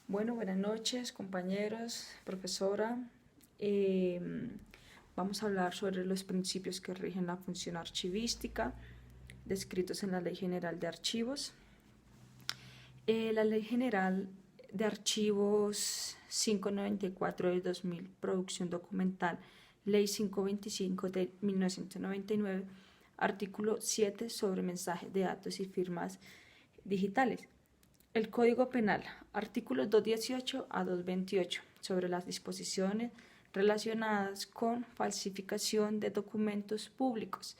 Bueno, buenas noches, compañeros, profesora. Vamos a hablar sobre los principios que rigen la función archivística, descritos en la Ley General de Archivos. La Ley General de Archivos 594 de 2000, Producción Documental, Ley 525 de 1999, artículo 7 sobre mensajes de datos y firmas digitales. El Código Penal, artículos 218 a 228, sobre las disposiciones relacionadas con falsificación de documentos públicos.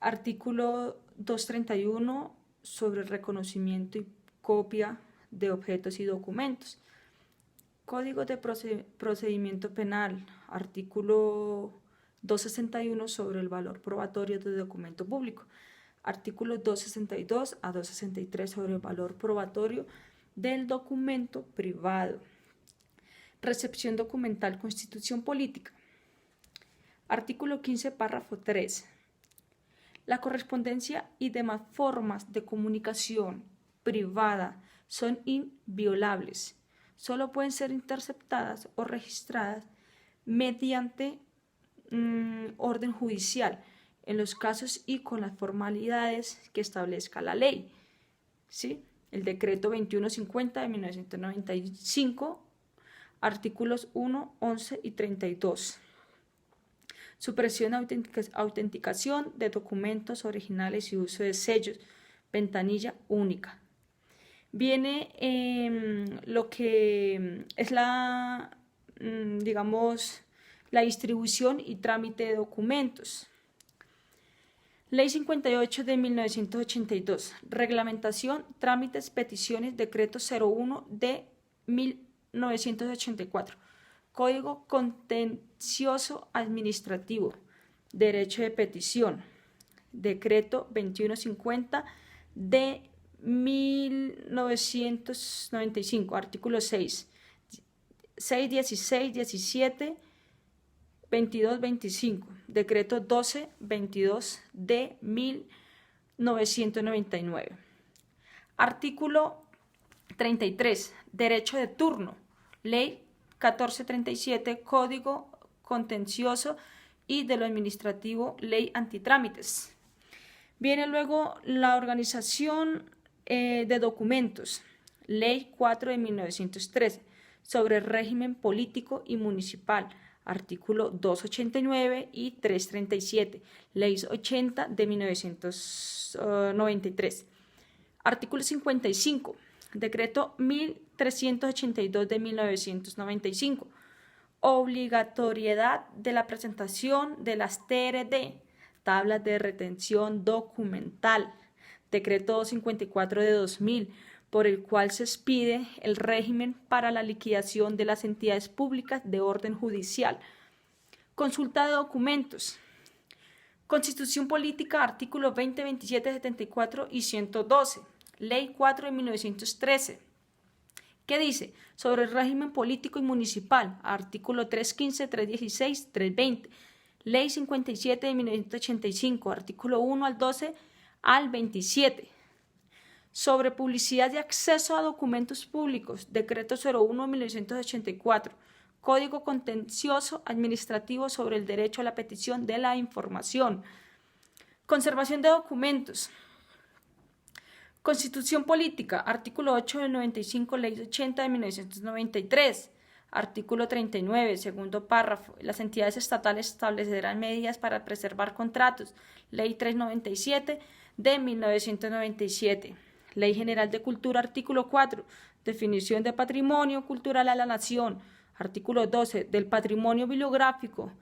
Artículo 231 sobre reconocimiento y copia de objetos y documentos. Código de procedimiento penal, artículo 261 sobre el valor probatorio de documento público. Artículos 262 a 263 sobre el valor probatorio del documento privado. Recepción documental, constitución política. Artículo 15, párrafo 3. La correspondencia y demás formas de comunicación privada son inviolables. Solo pueden ser interceptadas o registradas mediante orden judicial, en los casos y con las formalidades que establezca la ley. ¿Sí? El decreto 2150 de 1995, artículos 1, 11 y 32. Supresión, autenticación de documentos originales y uso de sellos, ventanilla única. Viene lo que es la distribución y trámite de documentos. Ley 58 de 1982, reglamentación, trámites, peticiones, decreto 01 de 1984, Código Contencioso Administrativo, derecho de petición, decreto 2150 de 1995, artículo 6, 16, 17, 22, 25, decreto 12, 22 de 1999. Artículo 33, derecho de turno, ley 1437, Código Contencioso y de lo Administrativo, ley antitrámites. Viene luego la organización de documentos, ley 4 de 1913, sobre régimen político y municipal, artículo 289 y 337, ley 80 de 1993. Artículo 55, decreto 1382 de 1995, obligatoriedad de la presentación de las TRD, tablas de retención documental, decreto 254 de 2000, por el cual se expide el régimen para la liquidación de las entidades públicas de orden judicial. Consulta de documentos. Constitución Política, artículos 20, 27, 74 y 112. Ley 4 de 1913. ¿Qué dice? Sobre el régimen político y municipal, artículo 315, 316, 320. Ley 57 de 1985, artículo 1 al 12 al 27. Sobre publicidad y acceso a documentos públicos, decreto 01 de 1984, Código Contencioso Administrativo sobre el derecho a la petición de la información. Conservación de documentos. Constitución Política, artículo 8 del 95, ley 80 de 1993, artículo 39, segundo párrafo. Las entidades estatales establecerán medidas para preservar contratos, ley 397 de 1997. Ley General de Cultura, artículo 4, definición de patrimonio cultural a la nación, artículo 12, del patrimonio bibliográfico,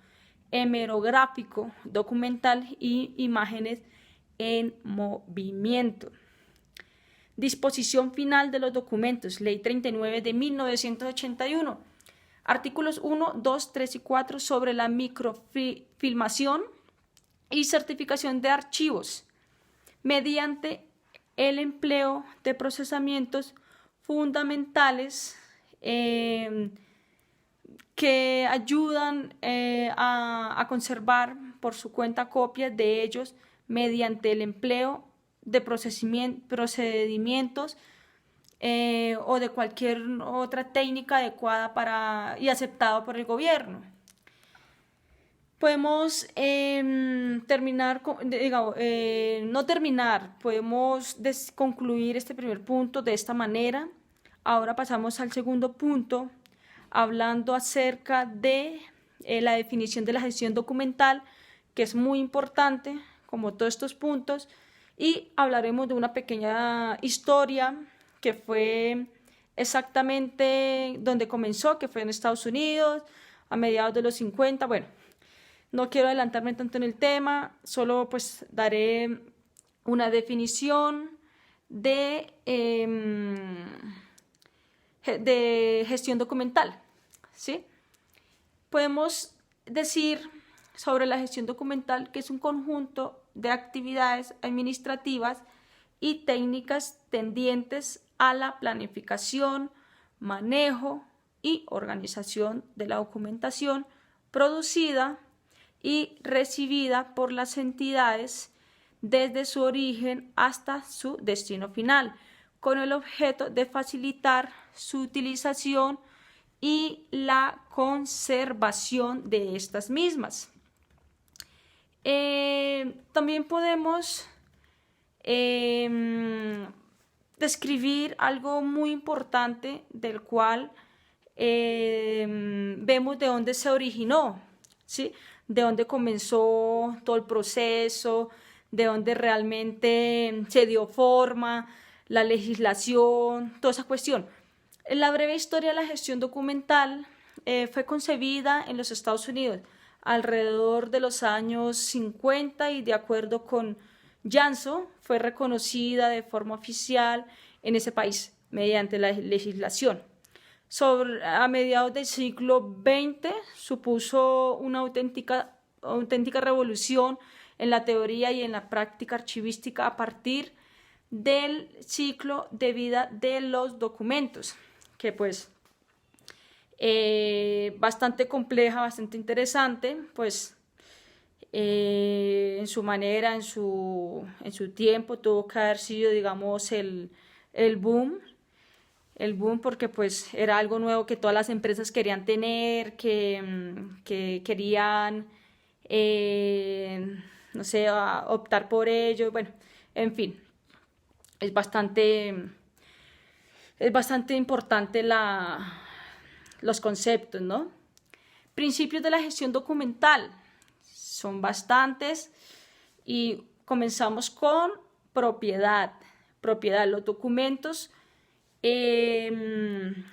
hemerográfico, documental y imágenes en movimiento. Disposición final de los documentos, ley 39 de 1981, artículos 1, 2, 3 y 4 sobre la microfilmación y certificación de archivos mediante el empleo de procesamientos fundamentales que ayudan a conservar por su cuenta copias de ellos mediante el empleo de procedimientos o de cualquier otra técnica adecuada y aceptada por el gobierno. Podemos podemos concluir este primer punto de esta manera. Ahora pasamos al segundo punto, hablando acerca de la definición de la gestión documental, que es muy importante, como todos estos puntos, y hablaremos de una pequeña historia que fue exactamente donde comenzó, que fue en Estados Unidos, a mediados de los 50. Bueno, no quiero adelantarme tanto en el tema, solo pues daré una definición de gestión documental, ¿sí? Podemos decir sobre la gestión documental que es un conjunto de actividades administrativas y técnicas tendientes a la planificación, manejo y organización de la documentación producida y recibida por las entidades desde su origen hasta su destino final, con el objeto de facilitar su utilización y la conservación de estas mismas. También podemos describir algo muy importante del cual vemos de dónde se originó, ¿sí? De dónde comenzó todo el proceso, de dónde realmente se dio forma, la legislación, toda esa cuestión. La breve historia de la gestión documental fue concebida en los Estados Unidos alrededor de los años 50 y, de acuerdo con Janso, fue reconocida de forma oficial en ese país mediante la legislación. A mediados del siglo XX supuso una auténtica revolución en la teoría y en la práctica archivística a partir del ciclo de vida de los documentos, que pues bastante compleja, bastante interesante, pues en su manera, en su tiempo tuvo que haber sido, digamos, el boom, porque pues era algo nuevo que todas las empresas querían tener, que querían, no sé, optar por ello. Bueno, en fin, es bastante importante los conceptos, ¿no? Principios de la gestión documental. Son bastantes y comenzamos con propiedad. Los documentos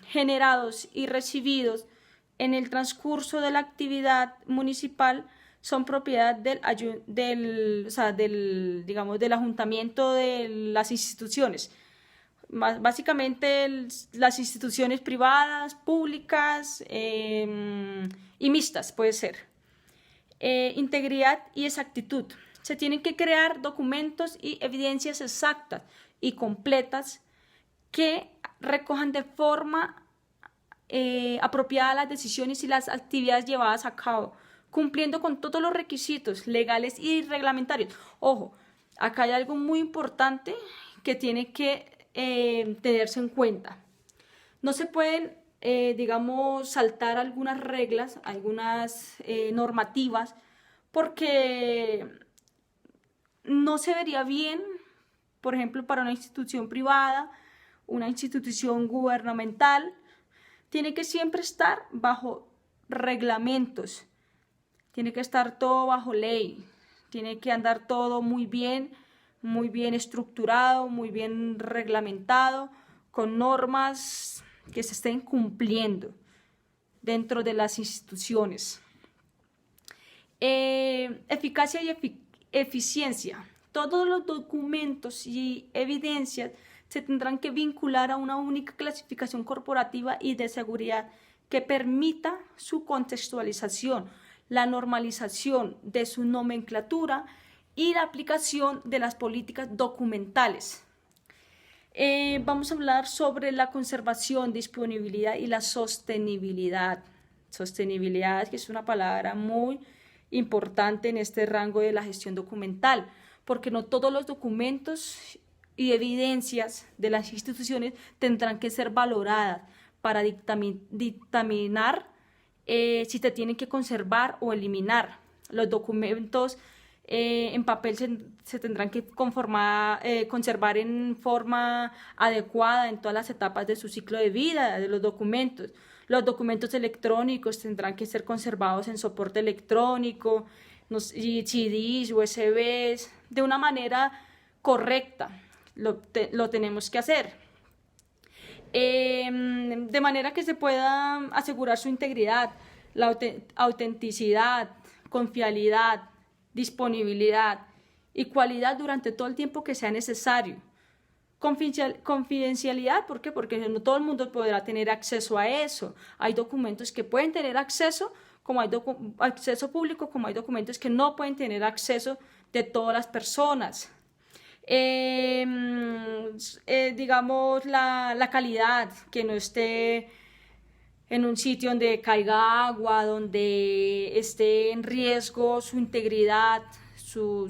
generados y recibidos en el transcurso de la actividad municipal son propiedad del ayuntamiento, de las instituciones. Básicamente las instituciones privadas, públicas y mixtas, puede ser. Integridad y exactitud. Se tienen que crear documentos y evidencias exactas y completas que recojan de forma apropiada las decisiones y las actividades llevadas a cabo, cumpliendo con todos los requisitos legales y reglamentarios. Ojo, acá hay algo muy importante que tiene que tenerse en cuenta. No se pueden, saltar algunas reglas, algunas normativas, porque no se vería bien, por ejemplo, para una institución privada, una institución gubernamental. Tiene que siempre estar bajo reglamentos, tiene que estar todo bajo ley, tiene que andar todo muy bien estructurado, muy bien reglamentado, con normas que se estén cumpliendo dentro de las instituciones. Eficacia y eficiencia. Todos los documentos y evidencias se tendrán que vincular a una única clasificación corporativa y de seguridad que permita su contextualización, la normalización de su nomenclatura y la aplicación de las políticas documentales. Vamos a hablar sobre la conservación, disponibilidad y la sostenibilidad. Sostenibilidad, que es una palabra muy importante en este rango de la gestión documental, porque no todos los documentos y evidencias de las instituciones tendrán que ser valoradas para dictaminar si te tienen que conservar o eliminar. Los documentos en papel se tendrán que conservar en forma adecuada en todas las etapas de su ciclo de vida de los documentos. Los documentos electrónicos tendrán que ser conservados en soporte electrónico, y CDs, USBs, de una manera correcta. Lo tenemos que hacer. De manera que se pueda asegurar su integridad, la autenticidad, confiabilidad, disponibilidad y cualidad durante todo el tiempo que sea necesario. Confidencialidad, ¿por qué? Porque no todo el mundo podrá tener acceso a eso. Hay documentos que pueden tener acceso, como hay acceso público, como hay documentos que no pueden tener acceso de todas las personas. Digamos la calidad, que no esté en un sitio donde caiga agua, donde esté en riesgo su integridad, su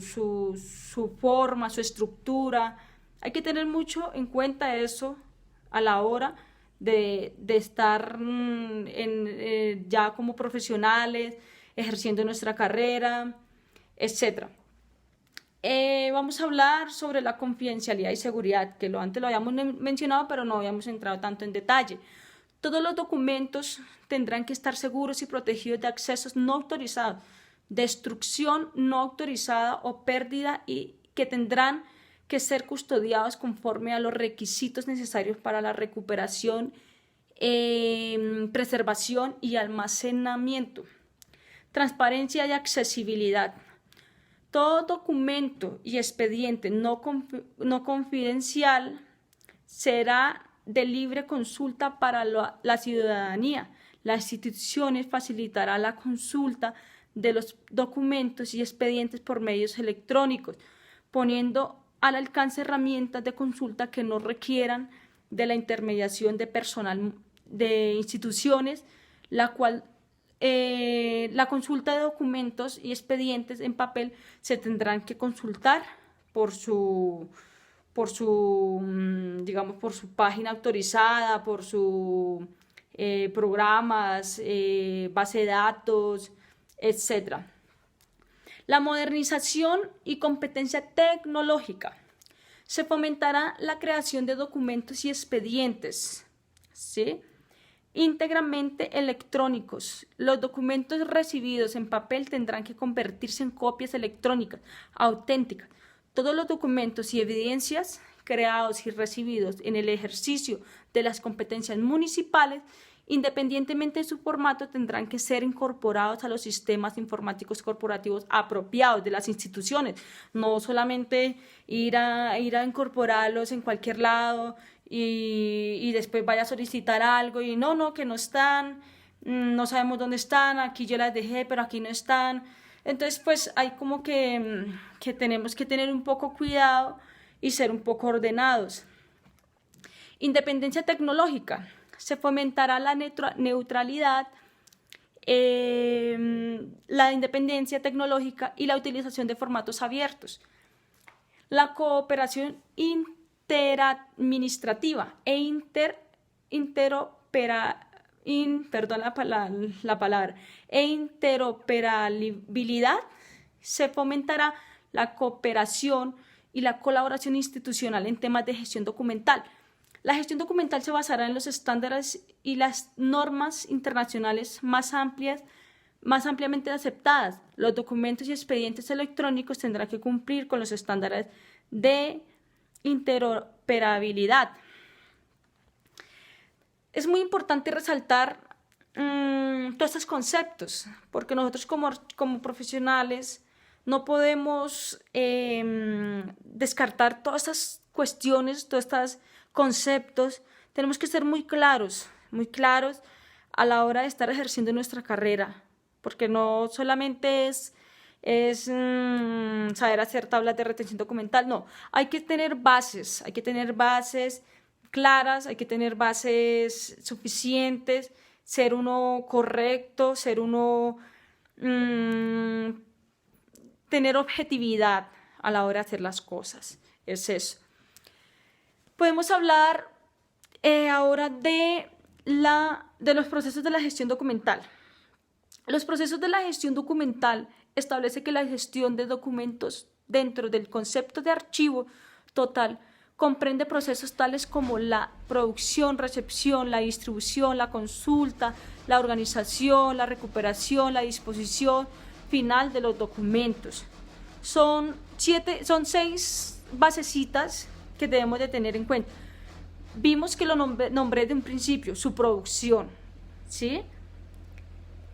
forma, su estructura. Hay que tener mucho en cuenta eso a la hora de estar ya como profesionales, ejerciendo nuestra carrera, etc. Vamos a hablar sobre la confidencialidad y seguridad, que antes lo habíamos mencionado, pero no habíamos entrado tanto en detalle. Todos los documentos tendrán que estar seguros y protegidos de accesos no autorizados, destrucción no autorizada o pérdida, y que tendrán que ser custodiados conforme a los requisitos necesarios para la recuperación, preservación y almacenamiento. Transparencia y accesibilidad. Todo documento y expediente no confidencial será de libre consulta para la ciudadanía. Las instituciones facilitarán la consulta de los documentos y expedientes por medios electrónicos, poniendo al alcance herramientas de consulta que no requieran de la intermediación de personal de instituciones, la consulta de documentos y expedientes en papel se tendrán que consultar por su página autorizada, por sus programas, base de datos, etc. La modernización y competencia tecnológica. Se fomentará la creación de documentos y expedientes, ¿sí?, íntegramente electrónicos. Los documentos recibidos en papel tendrán que convertirse en copias electrónicas auténticas. Todos los documentos y evidencias creados y recibidos en el ejercicio de las competencias municipales, independientemente de su formato, tendrán que ser incorporados a los sistemas informáticos corporativos apropiados de las instituciones. No solamente ir a incorporarlos en cualquier lado y después vaya a solicitar algo y que no están, no sabemos dónde están, aquí yo las dejé, pero aquí no están. Entonces, pues hay como que tenemos que tener un poco cuidado y ser un poco ordenados. Independencia tecnológica. Se fomentará la neutralidad, la independencia tecnológica y la utilización de formatos abiertos. La cooperación interadministrativa e interoperabilidad. Se fomentará la cooperación y la colaboración institucional en temas de gestión documental. La gestión documental se basará en los estándares y las normas internacionales más ampliamente aceptadas. Los documentos y expedientes electrónicos tendrán que cumplir con los estándares de interoperabilidad. Es muy importante resaltar todos estos conceptos, porque nosotros como profesionales no podemos descartar todas estas cuestiones, todos estos conceptos. Tenemos que ser muy claros a la hora de estar ejerciendo nuestra carrera, porque no solamente es saber hacer tablas de retención documental, no, hay que tener bases claras, hay que tener bases suficientes, ser uno correcto, ser uno tener objetividad a la hora de hacer las cosas. Es eso. Podemos hablar ahora de los procesos de la gestión documental. Los procesos de la gestión documental establece que la gestión de documentos dentro del concepto de archivo total comprende procesos tales como la producción, recepción, la distribución, la consulta, la organización, la recuperación, la disposición final de los documentos. Son 6 basecitas que debemos de tener en cuenta. Vimos que lo nombré de un principio, su producción, ¿sí?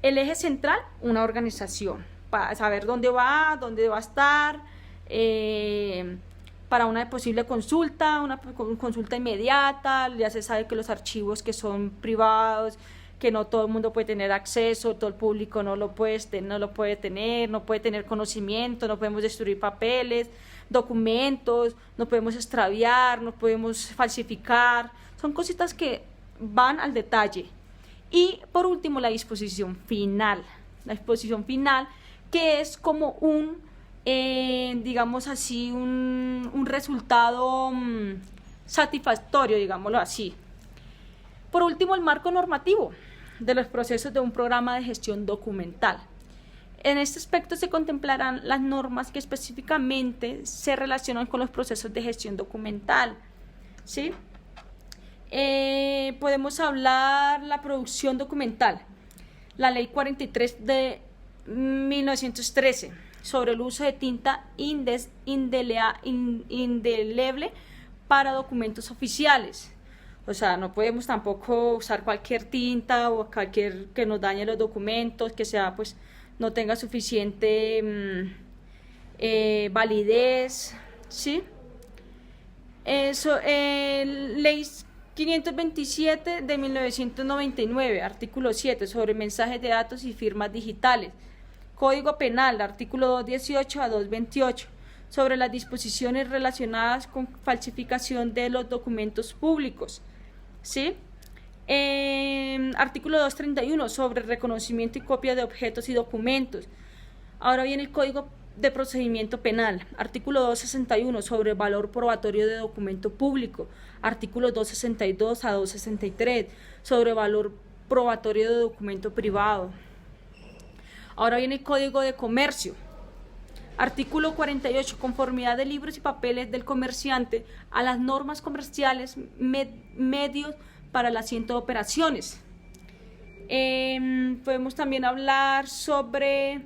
El eje central, una organización, para saber dónde va a estar, para una posible consulta, una consulta inmediata. Ya se sabe que los archivos que son privados, que no todo el mundo puede tener acceso, todo el público no lo puede tener, no puede tener conocimiento, no podemos destruir papeles, documentos, no podemos extraviar, no podemos falsificar, son cositas que van al detalle. Y por último, la disposición final, que es como digamos así, un resultado satisfactorio, digámoslo así. Por último, el marco normativo de los procesos de un programa de gestión documental. En este aspecto se contemplarán las normas que específicamente se relacionan con los procesos de gestión documental, ¿sí? Podemos hablar la producción documental, la ley 43 de 1913 sobre el uso de tinta indeleble para documentos oficiales. O sea, no podemos tampoco usar cualquier tinta o cualquier que nos dañe los documentos, que sea, pues, no tenga suficiente validez, ¿sí? Eso, ley 527 de 1999, artículo 7, sobre mensajes de datos y firmas digitales. Código Penal, artículo 218 a 228, sobre las disposiciones relacionadas con falsificación de los documentos públicos, ¿sí? Artículo 231, sobre reconocimiento y copia de objetos y documentos. Ahora viene el Código de Procedimiento Penal, artículo 261, sobre valor probatorio de documento público, artículos 262 a 263, sobre valor probatorio de documento privado. Ahora viene el Código de Comercio, artículo 48, conformidad de libros y papeles del comerciante a las normas comerciales, medios para el asiento de operaciones. Podemos también hablar sobre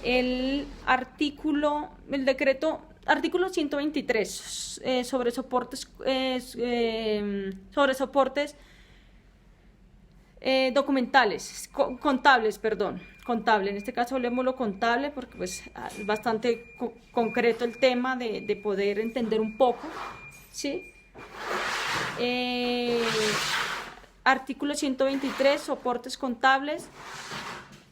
el decreto, artículo 123, sobre soportes documentales, contable, en este caso hablemoslo contable porque pues es bastante concreto el tema de poder entender un poco, ¿sí? Artículo 123, soportes contables,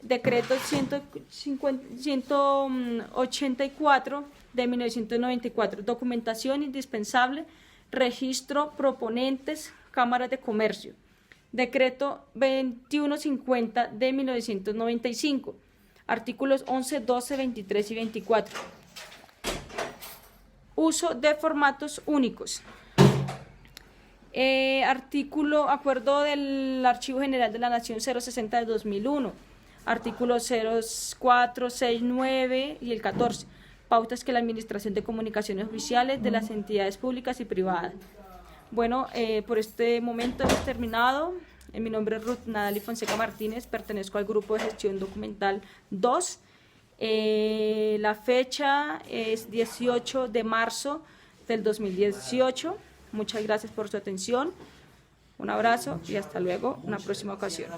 decreto 184 de 1994, documentación indispensable, registro, proponentes, cámaras de comercio. Decreto 2150 de 1995, artículos 11, 12, 23 y 24. Uso de formatos únicos. Acuerdo del Archivo General de la Nación 060 de 2001, artículos 04, 6, 9 y el 14. Pautas que la Administración de Comunicaciones Oficiales de las entidades públicas y privadas. Bueno, por este momento hemos terminado. Mi nombre es Ruth Nadali Fonseca Martínez, pertenezco al Grupo de Gestión Documental 2. La fecha es 18 de marzo del 2018. Muchas gracias por su atención. Un abrazo y hasta luego, una próxima ocasión.